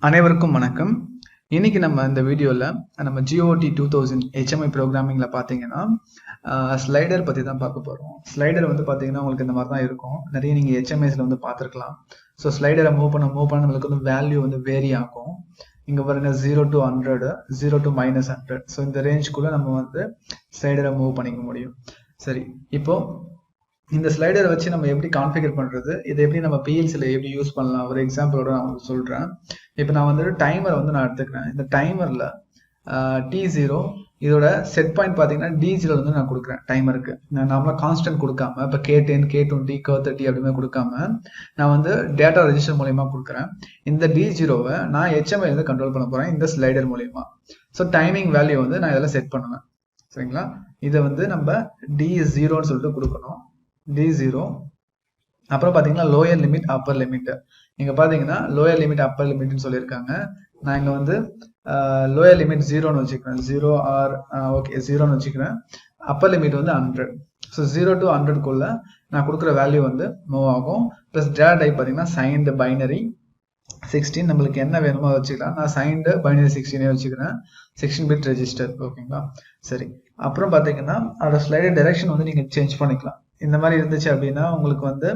அனைவருக்கும் வணக்கம். இன்னைக்கு நம்ம இந்த வீடியோல நம்ம GOT 2000 HMI ப்ரோக்ராமிங்ல பாத்தீங்கன்னா ஸ்லைடர் பத்தி தான் பார்க்க போறோம். ஸ்லைடர் வந்து பாத்தீங்கன்னா உங்களுக்கு இந்த மாதிரி தான் இருக்கும். நிறைய நீங்க HMIஸ்ல வந்து பார்த்துருக்கலாம். ஸோ ஸ்லைடரை மூவ் பண்ண நம்மளுக்கு வந்து வேல்யூ வந்து வேரி ஆகும். இங்க பாருங்க 0 to 100, 0 to -100. ஸோ இந்த ரேஞ்சுக்குள்ள நம்ம வந்து ஸ்லைடரை மூவ் பண்ணிக்க முடியும். சரி, இப்போ இந்த ஸ்லைடரை வச்சு நம்ம எப்படி கான்ஃபிகர் பண்றது, இதை எப்படி நம்ம PLCல எப்படி யூஸ் பண்ணலாம், ஒரு எக்ஸாம்பிளோட நான் உங்களுக்கு சொல்றேன். இப்போ நான் வந்து டைமர் வந்து நான் எடுத்துக்கிறேன். இந்த டைமர்ல T0 இதோட செட் பாயிண்ட் பார்த்தீங்கன்னா D0 வந்து நான் கொடுக்குறேன் டைமருக்கு. நான் நார்மலாக கான்ஸ்டன்ட் கொடுக்காம இப்போ K10, K20, K30 அப்படிமே கொடுக்காம நான் வந்து டேட்டா ரெஜிஸ்டர் மூலயமா கொடுக்குறேன். இந்த D0வை நான் HMI வந்து கண்ட்ரோல் பண்ண போறேன் இந்த ஸ்லைடர் மூலயமா. ஸோ டைமிங் வேல்யூ வந்து நான் இதெல்லாம் செட் பண்ணுவேன். சரிங்களா, இதை வந்து நம்ம D0ன்னு சொல்லிட்டு கொடுக்கணும். D0 அப்புறம் பார்த்தீங்கன்னா லோயர் லிமிட் அப்பர் லிமிட். இங்க பாத்தீங்கன்னா லோயர் லிமிட் அப்பர் லிமிட்னு சொல்லியிருக்காங்க. நான் இங்க வந்து லோயர் லிமிட் 0ன்னு வச்சுக்கிறேன். 0 ஆர் ஓகே 0ன்னு வச்சுக்கிறேன். அப்பர் லிமிட் வந்து 100. ஸோ 0 to 100க்குள்ள நான் கொடுக்குற வேல்யூ வந்து மூவ் ஆகும். ப்ளஸ் டேட்டா டைப் பார்த்தீங்கன்னா சைன்டு பைனரி 16. நம்மளுக்கு என்ன வேணுமோ வச்சுக்கலாம். நான் சைன்டு பைனரி 16 வச்சுக்கிறேன். 16 பிட் ரெஜிஸ்டர். ஓகேங்களா, சரி. அப்புறம் பார்த்தீங்கன்னா அதோட ஸ்லைடர் டைரக்ஷன் வந்து நீங்க சேஞ்ச் பண்ணிக்கலாம். இந்த மாதிரி இருந்துச்சு அப்படின்னா உங்களுக்கு வந்து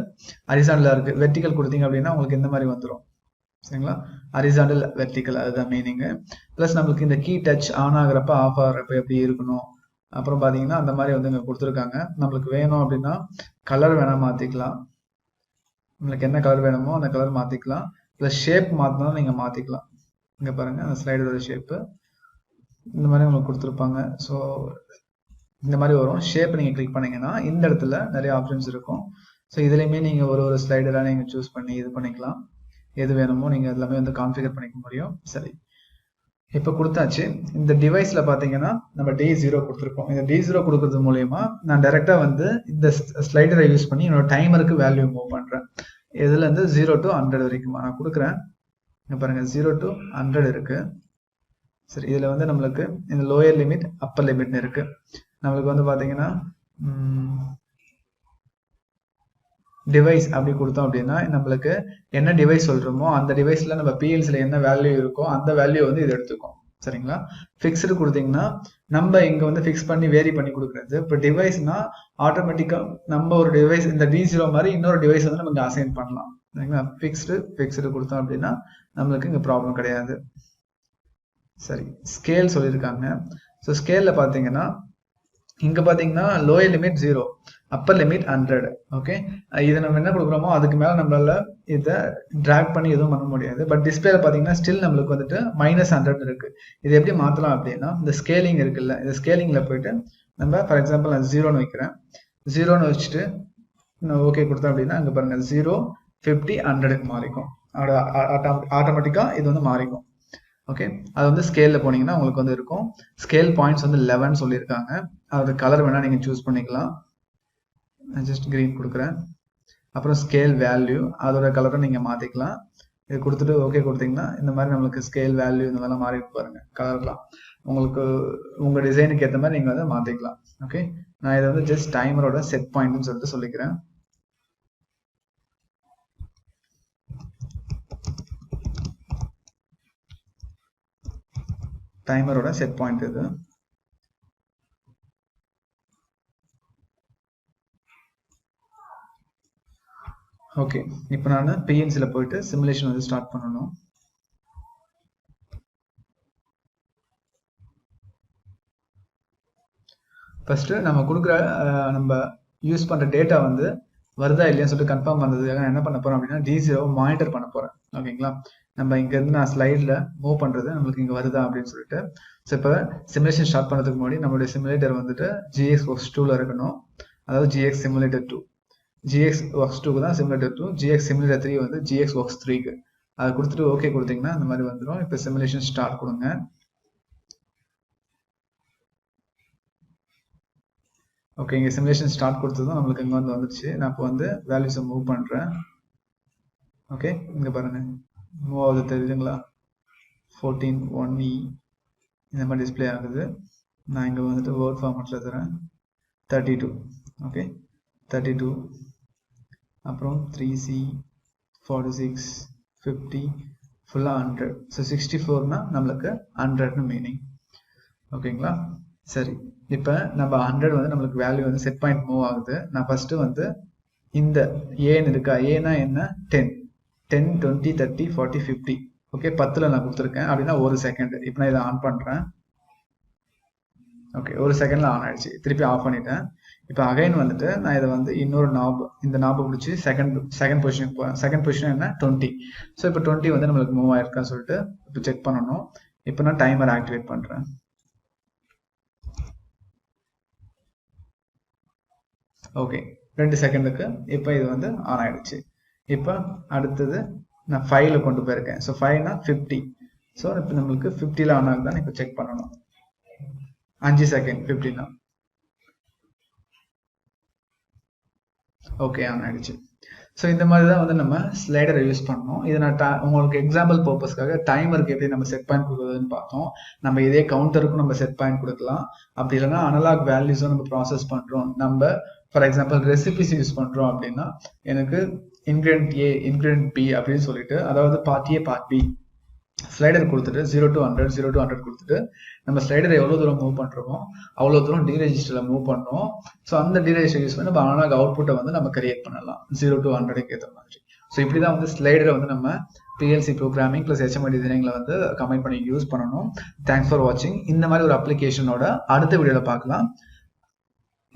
ஹரிசாண்டலா இருக்கு. வெர்டிகல் கொடுத்தீங்க அப்படின்னா உங்களுக்கு இந்த மாதிரி வந்துடும். சரிங்களா, ஹரிசாண்டல் வெர்டிகல் அதுதான் மீனிங். பிளஸ் நம்மளுக்கு இந்த கீ டச் ஆன் ஆகுறப்ப ஆஃப் ஆகுறப்ப எப்படி இருக்கணும். அப்புறம் பாத்தீங்கன்னா அந்த மாதிரி வந்து இங்க கொடுத்துருக்காங்க. நம்மளுக்கு வேணும் அப்படின்னா கலர் வேணா மாத்திக்கலாம். நம்மளுக்கு என்ன கலர் வேணுமோ அந்த கலர் மாத்திக்கலாம். பிளஸ் ஷேப் மாத்தினாலும் நீங்க மாத்திக்கலாம். இங்க பாருங்க அந்த ஸ்லைடரோட ஷேப்பு இந்த மாதிரி உங்களுக்கு கொடுத்துருப்பாங்க. ஸோ இந்த மாதிரி வரும். ஷேப் நீங்க கிளிக் பண்ணீங்கன்னா இந்த இடத்துல நிறைய ஆப்ஷன்ஸ் இருக்கும். ஸோ இதுலயுமே நீங்க ஒரு ஸ்லைடரா நீங்க சூஸ் பண்ணி இது பண்ணிக்கலாம். எது வேணுமோ நீங்க எல்லாமே வந்து கான்ஃபிகர் பண்ணிக்க முடியும். சரி, இப்போ கொடுத்தாச்சு. இந்த டிவைஸ்ல பாத்தீங்கன்னா நம்ம D0 கொடுத்துருக்கோம். இந்த D0 கொடுக்கறது மூலயமா நான் டைரக்டா வந்து இந்த ஸ்லைடரை யூஸ் பண்ணி என்னோட டைமருக்கு வேல்யூ மூவ் பண்றேன். இதுல இருந்து 0 to 100 வரைக்கும் நான் கொடுக்குறேன். பாருங்க 0 to 100 இருக்கு. சரி, இதுல வந்து நம்மளுக்கு இந்த லோயர் லிமிட் அப்பர் லிமிட்னு இருக்கு. நம்மளுக்கு வந்து பாத்தீங்கன்னா டிவைஸ் அப்படி கொடுத்தோம் அப்படின்னா நம்மளுக்கு என்ன டிவைஸ் சொல்றோமோ அந்த டிவைஸ்ல நம்ம PLCல என்ன வேல்யூ இருக்கோ அந்த வேல்யூ வந்து இது எடுத்துக்கும். சரிங்களா, ஃபிக்ஸ்டு கொடுத்தீங்கன்னா நம்ம இங்க வந்து ஃபிக்ஸ் பண்ணி வேரி பண்ணி கொடுக்குறது. இப்போ டிவைஸ்னா ஆட்டோமேட்டிக்கா நம்ம ஒரு டிவைஸ் இந்த D0 மாதிரி இன்னொரு டிவைஸ் வந்து நம்ம அசைன் பண்ணலாம். சரிங்களா, ஃபிக்ஸ்டு கொடுத்தோம் அப்படின்னா நம்மளுக்கு இங்க ப்ராப்ளம் கிடையாது. சரி, ஸ்கேல் சொல்லியிருக்காங்க. ஸோ ஸ்கேல்ல பாத்தீங்கன்னா இங்க பாத்தீங்கன்னா lower limit 0, upper limit 100. Okay, இதை நம்ம என்ன கொடுக்குறோமோ அதுக்கு மேல நம்மளால இதை டிராக் பண்ணி எதுவும் பண்ண முடியாது. பட் டிஸ்பிளேல பாத்தீங்கன்னா ஸ்டில் நம்மளுக்கு வந்துட்டு -100 இருக்கு. இது எப்படி மாத்தலாம் அப்படின்னா இந்த ஸ்கேலிங் இருக்குல்ல, இந்த ஸ்கேலிங்ல போயிட்டு நம்ம ஃபார் எக்ஸாம்பிள் நான் 0ன்னு வைக்கிறேன். 0ன்னு வச்சுட்டு நான் ஓகே கொடுத்தேன் அப்படின்னா அங்க பாருங்க 0, 50, 100க்கு மாறிக்கும். ஆட்டோமேட்டிக்கா இது வந்து மாறிக்கும். ஓகே, அது வந்து ஸ்கேல்ல போனீங்கன்னா உங்களுக்கு வந்து இருக்கும். ஸ்கேல் பாயிண்ட்ஸ் வந்து 11 சொல்லியிருக்காங்க. அது கலர் வேணா நீங்க சூஸ் பண்ணிக்கலாம். நான் ஜஸ்ட் கிரீன் கொடுக்குறேன். அப்புறம் ஸ்கேல் வேல்யூ அதோட கலரை நீங்க மாத்திக்கலாம். இது கொடுத்துட்டு ஓகே கொடுத்தீங்கன்னா இந்த மாதிரி நம்மளுக்கு ஸ்கேல் வேல்யூ இந்த மாதிரிலாம் மாறி பாருங்க கலர்லாம். உங்களுக்கு உங்க டிசைனுக்கு ஏற்ற மாதிரி நீங்க வந்து மாத்திக்கலாம். ஓகே, நான் இதை வந்து ஜஸ்ட் டைமரோட செட் பாயிண்ட்னு சொல்லிட்டு சொல்லிக்கிறேன். டைமரோட செட் பாயிண்ட் இது. ஓகே, இப்போ நான் PLCல போயிட்டு சிமுலேஷன் வந்து ஸ்டார்ட் பண்ணணும். ஃபர்ஸ்ட் நம்ம கொடுக்குற நம்ம யூஸ் பண்ற டேட்டா வந்து வருதா இல்லையான்னு சொல்லிட்டு கன்ஃபார்ம் பண்றதுக்காக நான் என்ன பண்ண போறேன் அப்படின்னா D0 மானிட்டர் பண்ண போறேன். ஓகேங்களா, நம்ம இங்க இருந்து நான் ஸ்லைட்ல மூவ் பண்றது நம்மளுக்கு இங்க வருதா அப்படின்னு சொல்லிட்டு. ஸோ இப்போ சிமுலேஷன் ஸ்டார்ட் பண்ணதுக்கு முன்னாடி நம்மளுடைய சிமுலேட்டர் வந்துட்டு GX Works2ல இருக்கணும். அதாவது GX Simulator 2. GX Works2க்கு தான் Simulator 2. GX Simulator 3 வந்து GX Works3க்கு. அதை கொடுத்துட்டு ஓகே கொடுத்தீங்கன்னா இந்த மாதிரி வந்துடும். இப்போ சிமுலேஷன் ஸ்டார்ட் கொடுங்க. ஓகே, இங்க சிமுலேஷன் ஸ்டார்ட் கொடுத்ததும் நம்மளுக்கு இங்க வந்து வந்துருச்சு. நான் இப்போ வந்து வேல்யூஸை மூவ் பண்றேன். ஓகே, இங்க பாருங்க மூவ் ஆகுது தெரியுதுங்களா. 14, 1E இந்த மாதிரி டிஸ்பிளே ஆகுது. நான் இங்க வந்துட்டு வேர்ட் ஃபார்மேட்ல தரேன். 32. ஓகே, 32 அப்புறம் 3C, 46, 50, ஃபுல்லாக 100. ஸோ 64னா நம்மளுக்கு 100னு மீனிங். ஓகேங்களா? சரி, இப்போ நம்ம 100 வந்து நம்மளுக்கு வேல்யூ வந்து செட் பாயிண்ட் மூவ் ஆகுது. நான் ஃபர்ஸ்ட் வந்து இந்த ஏன்னு இருக்கா, ஏனா என்ன 10 10 20 30 40 50. ஓகே, 10ல் நான் கொடுத்துருக்கேன் அப்படின்னா 1 செகண்ட். இப்போ நான் இதை ஆன் பண்ணுறேன். ஓகே, 1 செகண்ட்ல ஆன் ஆயிடுச்சு. திருப்பி ஆஃப் பண்ணிட்டேன். இப்போ அகைன் வந்துட்டு நான் இதை வந்து இன்னொரு இந்த நாபை பிடிச்சி செகண்ட் பொசிஷனுக்கு போகிறேன். செகண்ட் பொசிஷன் என்ன 20. ஸோ இப்போ 20 வந்து நம்மளுக்கு மூவ் ஆயிருக்கான்னு சொல்லிட்டு இப்போ செக் பண்ணணும். இப்போ நான் டைமர் ஆக்டிவேட் பண்ணுறேன். ஓகே, 2 செகண்டுக்கு இப்போ இது வந்து ஆன் ஆயிடுச்சு. இப்போ அடுத்தது நான் 5ல கொண்டு போயிருக்கேன். ஸோ 5னா 50. ஸோ இப்போ நம்மளுக்கு 50ல் ஆன் ஆகுதான்னு இப்போ செக் பண்ணணும். 5 செகண்ட் 50னா ஓகே, ஆன் ஆயிடுச்சு. ஸோ இந்த மாதிரி தான் வந்து நம்ம ஸ்லைடரை யூஸ் பண்ணணும். இதை நான் உங்களுக்கு எக்ஸாம்பிள் பர்பஸ்க்காக டைமருக்கு எப்படி நம்ம செட் பாயிண்ட் கொடுக்குறதுன்னு பார்த்தோம். நம்ம இதே கவுண்டருக்கும் நம்ம செட் பாயிண்ட் கொடுக்கலாம். அப்படி இல்லைன்னா அனலாக் வேல்யூஸும் நம்ம ப்ராசஸ் பண்ணுறோம். நம்ம ஃபார் எக்ஸாம்பிள் ரெசிபிஸ் யூஸ் பண்ணுறோம் அப்படின்னா எனக்கு இன்கிரியன்ட் ஏ இன்கிரியன்ட் பி அப்படின்னு சொல்லிட்டு, அதாவது part A part B slider கொடுத்துட்டு 0 to 100 0 to 100 கொடுத்துட்டு நம்ம ஸ்லைடரை எவ்வளோ தூரம் மூவ் பண்ணுறோமோ அவ்வளோ தூரம் டிரெஜிஸ்டரில் மூவ் பண்ணுறோம். ஸோ அந்த டிரெஜிஸ்டர் யூஸ் பண்ணி நம்ம அனலாக் அவுட்புட்டை வந்து நம்ம கிரியேட் பண்ணலாம் 0 to 100க்கு ஏற்ற மாதிரி. ஸோ இப்படி தான் வந்து ஸ்லைடரை வந்து நம்ம பிஎல்சி ப்ரோக்ராமிங் ப்ளஸ் HMI டிசைனிங்கில் வந்து கம்பைன் பண்ணி யூஸ் பண்ணணும். தேங்க்ஸ் ஃபார் வாட்சிங். இந்த மாதிரி ஒரு அப்ளிகேஷனோட அடுத்த வீடியோவில் பார்க்கலாம்.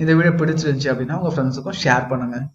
இந்த வீடியோ பிடிச்சிருந்துச்சு அப்படின்னா உங்கள் ஃப்ரெண்ட்ஸுக்கும் ஷேர் பண்ணுங்கள்.